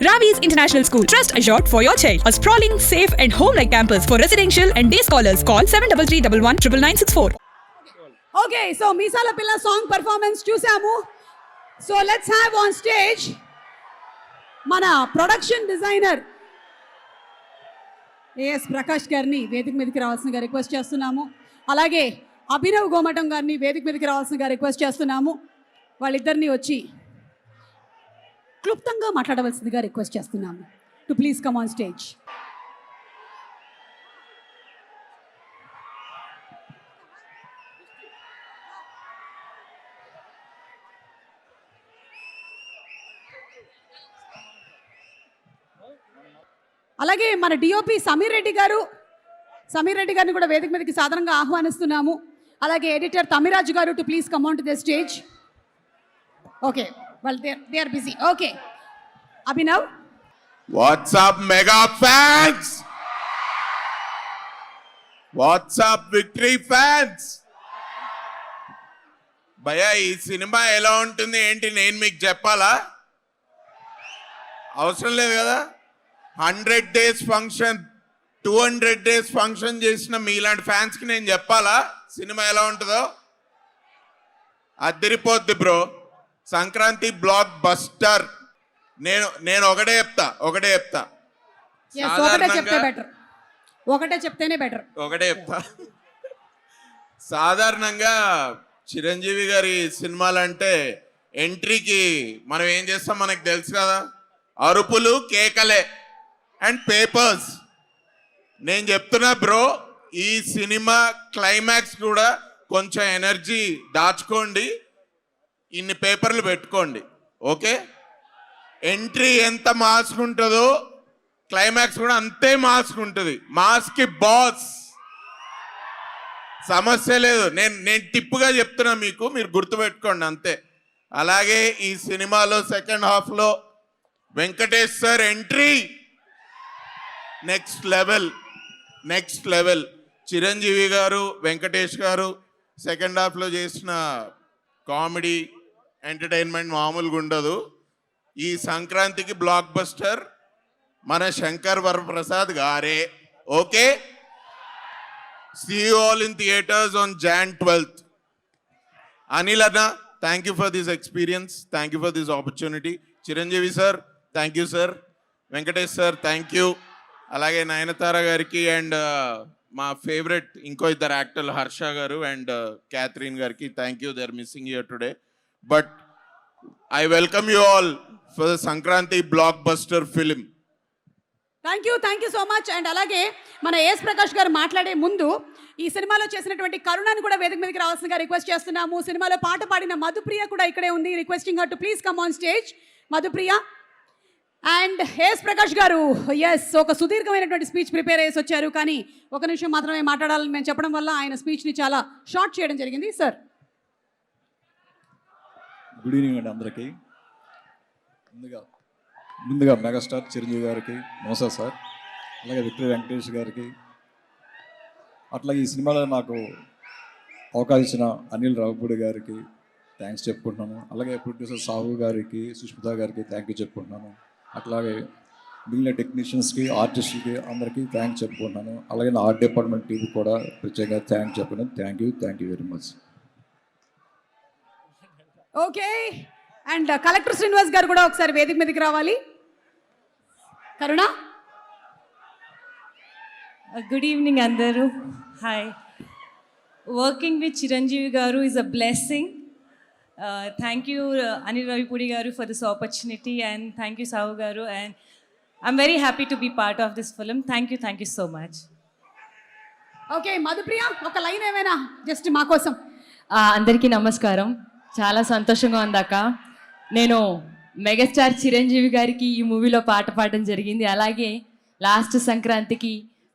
Ravi's International School. Trust assured for your child. A sprawling, safe and home-like campus for residential and day scholars. Call 7331 Okay, so Meesala Pilla song performance చూసాము. So let's have on stage మన production designer as Prakash గారిని వేదిక మీదకి రావాల్సిందిగా request చేస్తున్నాము. అలాగే అభినవ్ గోమటం గారిని వేదిక మీదకి రావాల్సిందిగా రిక్వెస్ట్ చేస్తున్నాము. వాళ్ళిద్దరిని వచ్చి క్లుప్తంగా మాట్లాడవలసిందిగా రిక్వెస్ట్ చేస్తున్నాము. To please come on stage. అలాగే మన డిఓపి సమీర్ రెడ్డి గారిని కూడా వేదిక మీదకి సాధారణంగా ఆహ్వానిస్తున్నాము. అలాగే ఎడిటర్ తమిరాజు గారు to please come on to the stage. Okay, well they are busy. Okay, Abhinav, what's up mega fans, what's up victory fans? భయ్యా ఈ సినిమా ఎలా ఉంటుంది ఏంటి నేను మీకు చెప్పాలా? అవసరం లేదు కదా. 100 days ఫంక్షన్ 200 days ఫంక్షన్ చేసిన మీలాంటి ఫ్యాన్స్కి నేను చెప్పాలా సినిమా ఎలా ఉంటుందో? అదిరిపోద్ది బ్రో. Sankranti block buster. నేను ఒకటే చెప్తా సాధారణంగా చిరంజీవి గారి సినిమాలు అంటే ఎంట్రీకి మనం ఏం చేస్తాం మనకు తెలుసు కదా, అరుపులు కేకలే అండ్ పేపర్స్. నేను చెప్తున్నా బ్రో, ఈ సినిమా క్లైమాక్స్ కూడా కొంచెం ఎనర్జీ దాచుకోండి, ఇన్ని పేపర్లు పెట్టుకోండి. ఓకే, ఎంట్రీ ఎంత మాస్క్ ఉంటుందో క్లైమాక్స్ కూడా అంతే మాస్క్ ఉంటుంది. మాస్క్ బాస్, సమస్య లేదు. నేను టిప్పుగా చెప్తున్నా మీకు, మీరు గుర్తుపెట్టుకోండి అంతే. అలాగే ఈ సినిమాలో సెకండ్ హాఫ్లో Venkatesh sir entry next level. Chiranjeevi గారు వెంకటేష్ గారు సెకండ్ హాఫ్లో చేసిన కామెడీ ఎంటర్టైన్మెంట్ మామూలుగా ఉండదు. ఈ సంక్రాంతికి బ్లాక్ బస్టర్ మన శంకర్ వరప్రసాద్ గారే. Okay, see you all in theaters on Jan 12th. Anil అన్న, thank you for this experience, thank you for this opportunity. Chiranjeevi sir thank you sir, Venkatesh sir thank you. అలాగే నయనతార గారికి అండ్ మా ఫేవరెట్ ఇంకో ఇద్దరు యాక్టర్లు హర్ష గారు అండ్ క్యాథరిన్ గారికి thank you. They are missing here today, but I welcome you all for the Sankranti blockbuster film. Thank you so much. And అలాగే మన ఏఎస్ ప్రకాష్ గారు మాట్లాడే ముందు ఈ సినిమాలో చేసినటువంటి కరుణాని కూడా వేదిక మీదకి రావాల్సిందిగా రిక్వెస్ట్ చేస్తున్నాము. సినిమాలో పాట పాడిన మధుప్రియ కూడా ఇక్కడే ఉంది. Requesting her to please come on stage. Madhupriya and A S Prakash గారు ఒక సుదీర్ఘమైనటువంటి స్పీచ్ ప్రిపేర్ చేసి వచ్చారు, కానీ ఒక నిమిషం మాత్రమే మాట్లాడాలని మేము చెప్పడం వల్ల ఆయన స్పీచ్ని చాలా షార్ట్ చేయడం జరిగింది. సార్, గుడ్ ఈవినింగ్ అండి అందరికీ. ముందుగా మెగాస్టార్ చిరంజీవి గారికి నమస్కారం సార్. అలాగే విక్టరీ వెంకటేష్ గారికి, అట్లాగే ఈ సినిమాలో నాకు అవకాశం ఇచ్చిన అనిల్ రావుపూడి గారికి థ్యాంక్స్ చెప్పుకుంటున్నాను. అలాగే ప్రొడ్యూసర్ సాహు గారికి, సుష్మిత గారికి థ్యాంక్ యూ చెప్పుకుంటున్నాను. అట్లాగే మిగిలిన టెక్నీషియన్స్కి, ఆర్టిస్టులకి అందరికీ థ్యాంక్స్ చెప్పుకుంటున్నాను. అలాగే నా ఆర్ట్ డిపార్ట్మెంట్ టీవీ కూడా ప్రత్యేకంగా థ్యాంక్ చెప్పుకున్నాను. Thank you very much. Okay, and collector Srinivas గారు కూడా ఒకసారి వేదిక మీదకి రావాలి. కరుణ, గుడ్ ఈవినింగ్ అందరూ. హాయ్. వర్కింగ్ విత్ చిరంజీవి గారు is a blessing. Thank you Anil Ravipudi garu for this opportunity, and thank you Sahu garu, and I'm very happy to be part of this film. Thank you so much. Okay Madhupriya, ఒక line ఏమైనా just మా కోసం. అందరికీ నమస్కారం. చాలా సంతోషంగా ఉందాక నేను megastar Chiranjeevi గారికి ఈ మూవీలో పాట పాడడం జరిగింది. అలాగే లాస్ట్ సంక్రాంతికి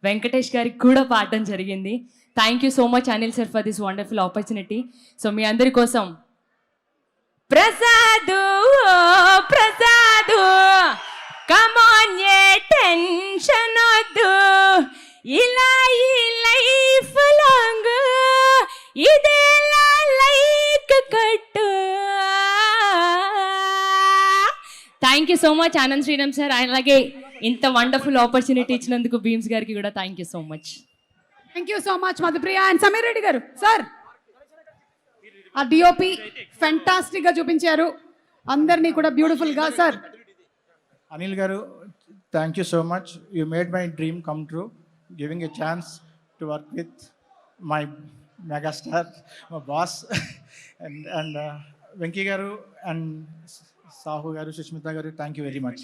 వెంకటేష్ గారికి కూడా పాడడం జరిగింది. Thank you so much Anil sir for this wonderful opportunity. So మీ అందరి కోసం ప్రసాదు కమాన్, ఏ టెన్షన్ వద్దు, ఇలా ఈ లైఫ్ లాంగ్ ఇదేలా లైక్ కట్టు. Thank you so much Anand Sriram sir. అలాగే ఇంత వండర్ఫుల్ ఆపర్చునిటీ ఇచ్చినందుకు భీమ్స్ గారికి కూడా thank you so much. Thank you so much Madhupriya and Sameer Reddy గారు. సార్ ఆ డిఓపి ఫెంటాస్టిక్ గా చూపించారు అందరినీ కూడా బ్యూటిఫుల్ గా. Sir Anil Garu, thank you so much. You made my dream come true, giving a chance to work with my megastar, my boss, and Venki Garu and Sahu Garu, Sushmita Garu. Thank you very much.